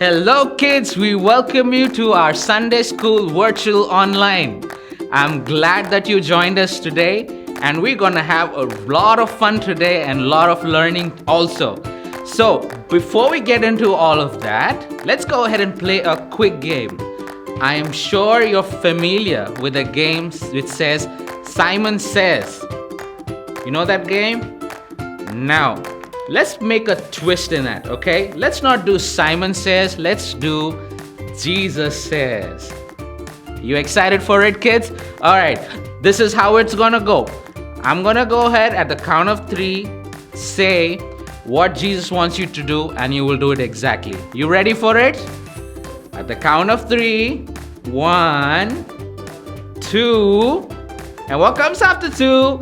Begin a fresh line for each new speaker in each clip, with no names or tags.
Hello, kids. We welcome you to our Sunday School Virtual Online. I'm glad that you joined us today, and we're going to have a lot of fun today and a lot of learning also. So, before we get into all of that, let's go ahead and play a quick game. I am sure you're familiar with the game which says Simon Says. You know that game? Now, let's make a twist in that, okay? Let's not do Simon Says, let's do Jesus Says. You excited for it, kids? All right, this is how it's gonna go. I'm gonna go ahead at the count of 3, say what Jesus wants you to do, and you will do it exactly. You ready for it? At the count of 3, 1, 2, and what comes after 2?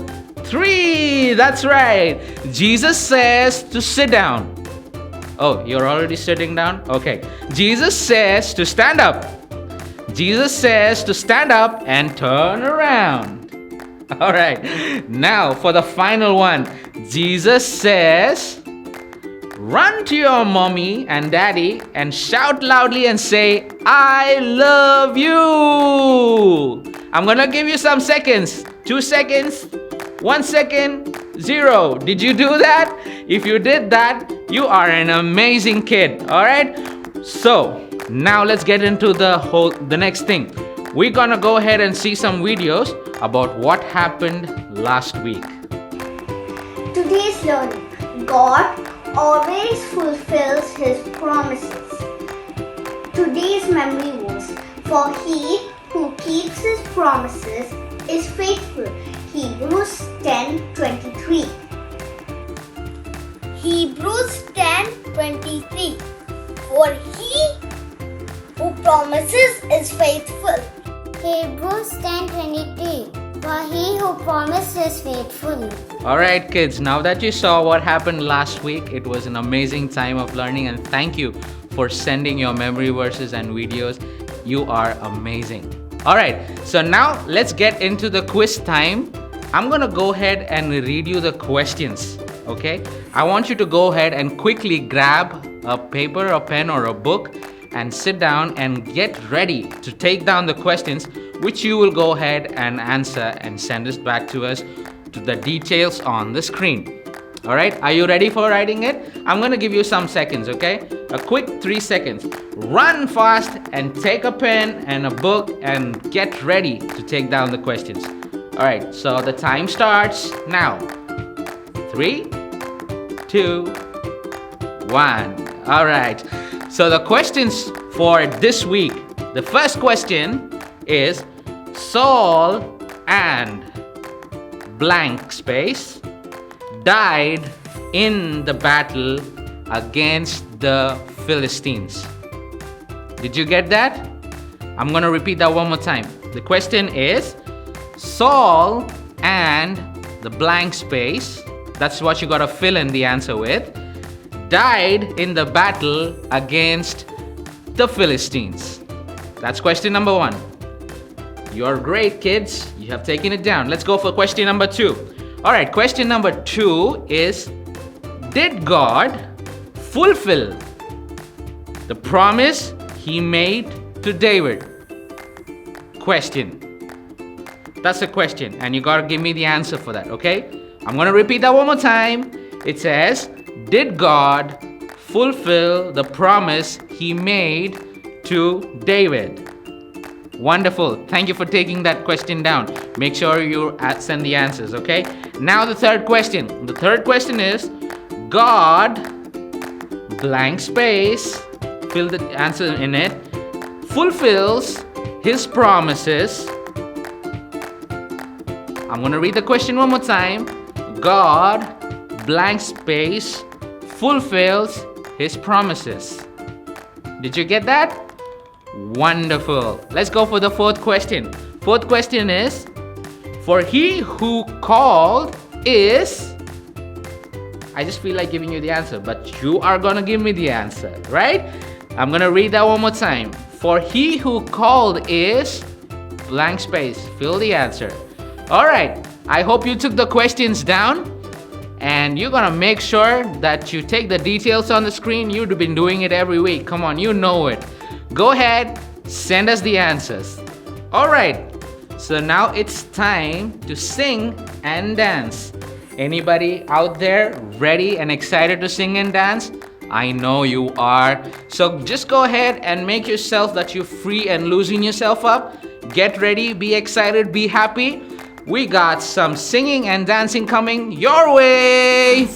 3. That's right. Jesus says to sit down. Oh, you're already sitting down? Okay. Jesus says to stand up. Jesus says to stand up and turn around. All right. Now for the final one. Jesus says, run to your mommy and daddy and shout loudly and say, I love you. I'm going to give you some seconds. 2 seconds. 1 second, 0. Did you do that? If you did that, you are an amazing kid. All right. So now let's get into the next thing. We're gonna go ahead and see some videos about what happened last week.
Today's learning: God always fulfills His promises. Today's memory verse: for He who keeps His promises is faithful. Hebrews 10:23.
Hebrews 10:23. For he who promises is faithful.
Hebrews 10:23. For he who promises is faithful.
All right, kids, now that you saw what happened last week, it was an amazing time of learning, and thank you for sending your memory verses and videos. You are amazing. All right, so now let's get into the quiz time. I'm gonna go ahead and read you the questions, okay? I want you to go ahead and quickly grab a paper, a pen, or a book and sit down and get ready to take down the questions, which you will go ahead and answer and send us back to us to the details on the screen. All right, are you ready for writing it? I'm gonna give you some seconds, okay? A quick 3 seconds. Run fast and take a pen and a book and get ready to take down the questions. All right, so the time starts now. 3, 2, 1. All right, so the questions for this week. The first question is Saul and blank space died in the battle against the Philistines. Did you get that? I'm going to repeat that one more time. The question is Saul and the blank space, that's what you got to fill in the answer with, died in the battle against the Philistines. That's question number 1. You're great, kids. You have taken it down. Let's go for question number 2. All right, question number 2 is, did God fulfill the promise He made to David? Question. That's a question, and you gotta give me the answer for that, okay? I'm gonna repeat that one more time. It says, did God fulfill the promise He made to David? Wonderful. Thank you for taking that question down. Make sure you send the answers, okay? Now the third question. The third question is, God, blank space, fill the answer in it, fulfills His promises. I'm going to read the question one more time. God, blank space, fulfills His promises. Did you get that? Wonderful. Let's go for the fourth question. Fourth question is, for he who called is... I just feel like giving you the answer, but you are going to give me the answer, right? I'm going to read that one more time. For he who called is... blank space. Fill the answer. All right. I hope you took the questions down. and you're gonna make sure that you take the details on the screen. You've been doing it every week. Come on, you know it. Go ahead, send us the answers. All right, so now it's time to sing and dance. Anybody out there ready and excited to sing and dance? I know you are. So just go ahead and make yourself that you're free and loosen yourself up. Get ready, be excited, be happy. We got some singing and dancing coming your way.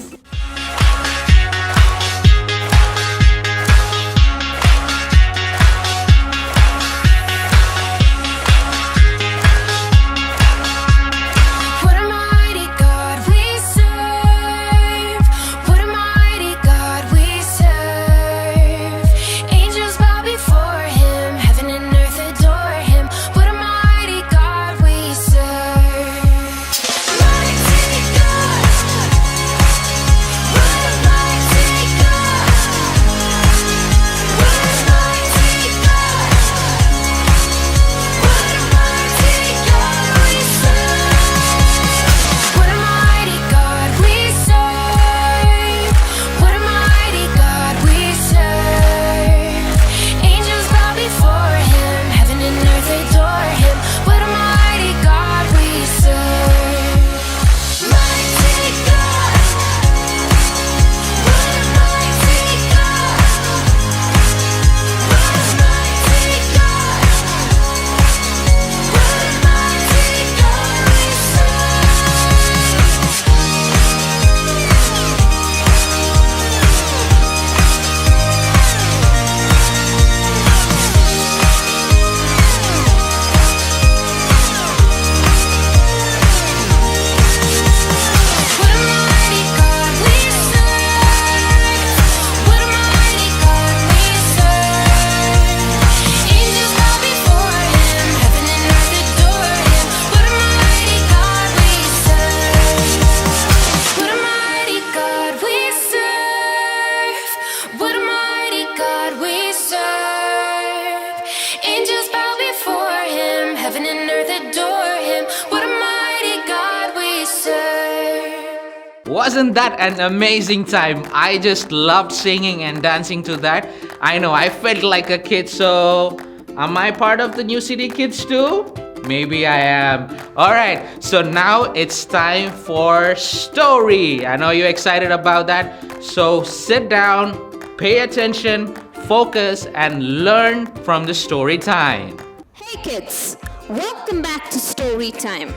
Wasn't that an amazing time? I just loved singing and dancing to that. I know, I felt like a kid, so am I part of the New City Kids too? Maybe I am. Alright, so now it's time for story. I know you're excited about that. So sit down, pay attention, focus, and learn from the story time.
Hey kids, welcome back to Story Time.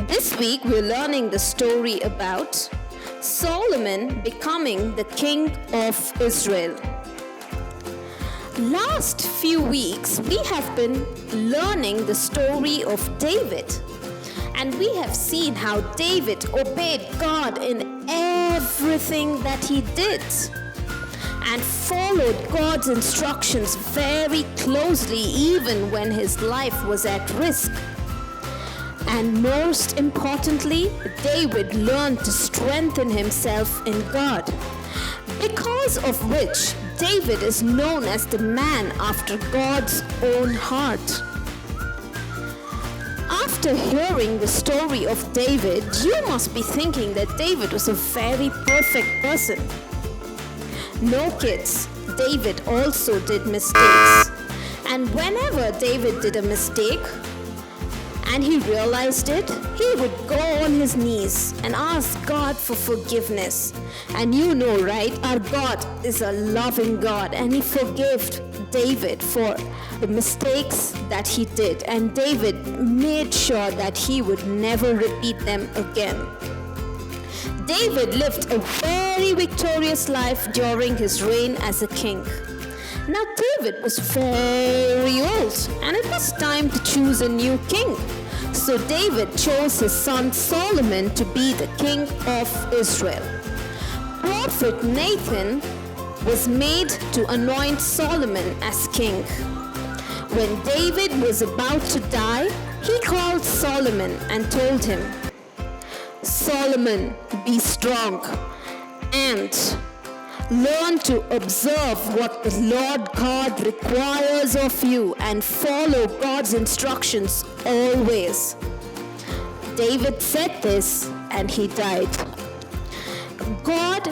This week we're learning the story about Solomon becoming the king of Israel. Last few weeks we have been learning the story of David, and we have seen how David obeyed God in everything that he did and followed God's instructions very closely even when his life was at risk. And most importantly, David learned to strengthen himself in God, because of which David is known as the man after God's own heart. After hearing the story of David, you must be thinking that David was a very perfect person. No, kids, David also did mistakes. And whenever David did a mistake, and he realized it, he would go on his knees and ask God for forgiveness. And you know, right? Our God is a loving God, and he forgave David for the mistakes that he did. And David made sure that he would never repeat them again. David lived a very victorious life during his reign as a king. Now David was very old, and it was time to choose a new king. So David chose his son Solomon to be the king of Israel. Prophet Nathan was made to anoint Solomon as king. When David was about to die, he called Solomon and told him, "Solomon, be strong and learn to observe what the Lord God requires of you and follow God's instructions always." David said this and he died. God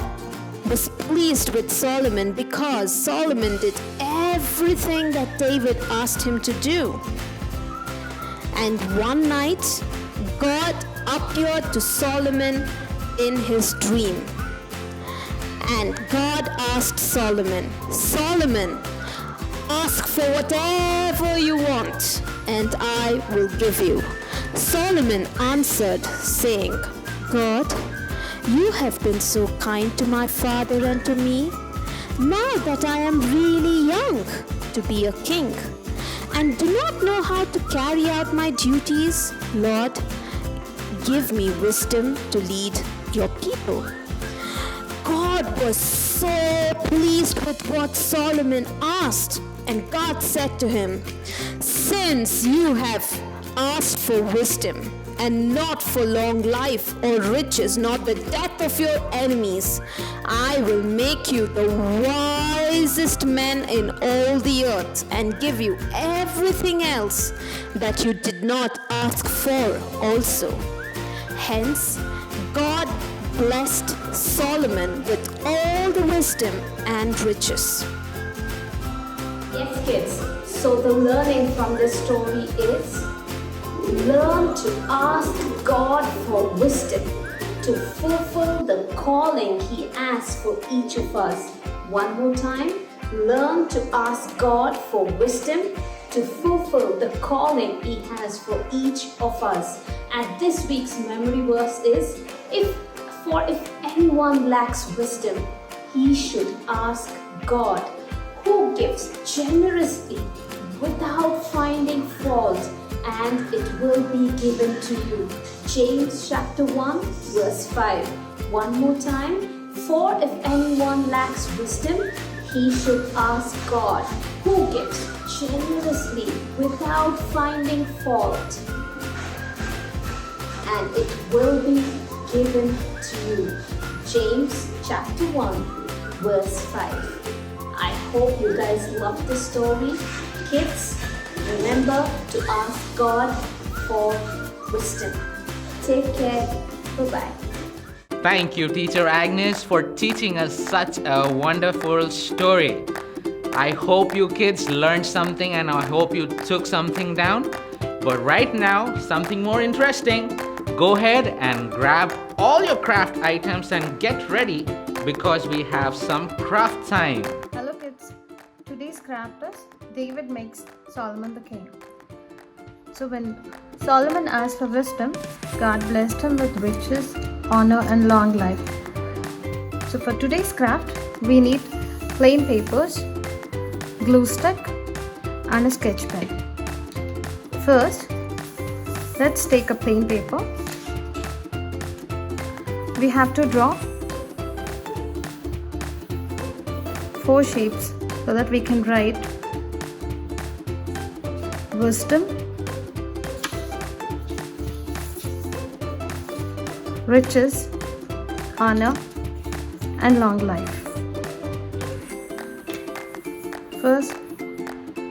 was pleased with Solomon because Solomon did everything that David asked him to do. And one night, God appeared to Solomon in his dream. And God asked Solomon, Solomon, ask for whatever you want, and I will give you. Solomon answered, saying, God, you have been so kind to my father and to me. Now that I am really young to be a king and do not know how to carry out my duties, Lord, give me wisdom to lead your people. God was so pleased with what Solomon asked, and God said to him, since you have asked for wisdom and not for long life or riches, not the death of your enemies, I will make you the wisest man in all the earth and give you everything else that you did not ask for also. Hence, God blessed Solomon with all the wisdom and riches.
Yes, kids. So the learning from this story is learn to ask God for wisdom to fulfill the calling He has for each of us. One more time, learn to ask God for wisdom to fulfill the calling He has for each of us. And this week's memory verse is, if anyone lacks wisdom, he should ask God, who gives generously without finding fault, and it will be given to you. James chapter 1 verse 5. One more time. For if anyone lacks wisdom, he should ask God, who gives generously without finding fault, and it will be given to you. James chapter 1 verse 5. I hope you guys love the story. Kids, remember to ask God for wisdom. Take care. Bye-bye.
Thank you, Teacher Agnes, for teaching us such a wonderful story. I hope you kids learned something and I hope you took something down. But right now, something more interesting. Go ahead and grab all your craft items and get ready because we have some craft time.
Hello kids, today's craft is David makes Solomon the king. So when Solomon asked for wisdom, God blessed him with riches, honor and long life. So for today's craft, we need plain papers, glue stick and a sketch pen. First, let's take a plain paper. We have to draw 4 shapes so that we can write wisdom, riches, honor and long life. First,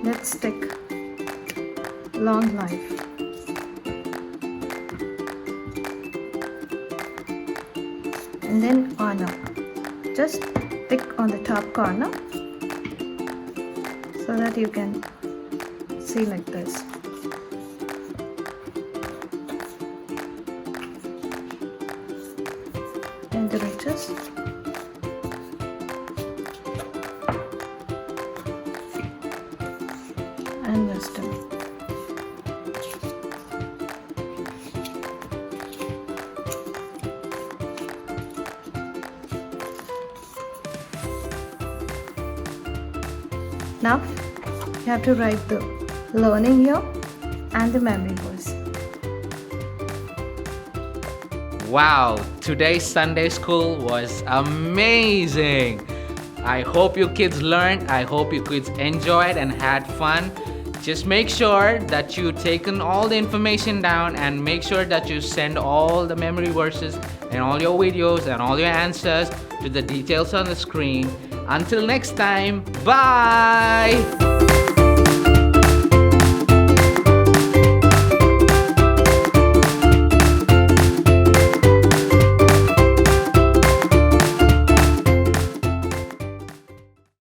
let's stick long life. And then honor. Just pick on the top corner so that you can see like this. And the riches. And wisdom. Now you have to write the learning year and the memory verse.
Wow, today's Sunday school was amazing. I hope you kids learned. I hope you kids enjoyed and had fun. Just make sure that you've taken all the information down and make sure that you send all the memory verses and all your videos and all your answers to the details on the screen. Until next time, bye!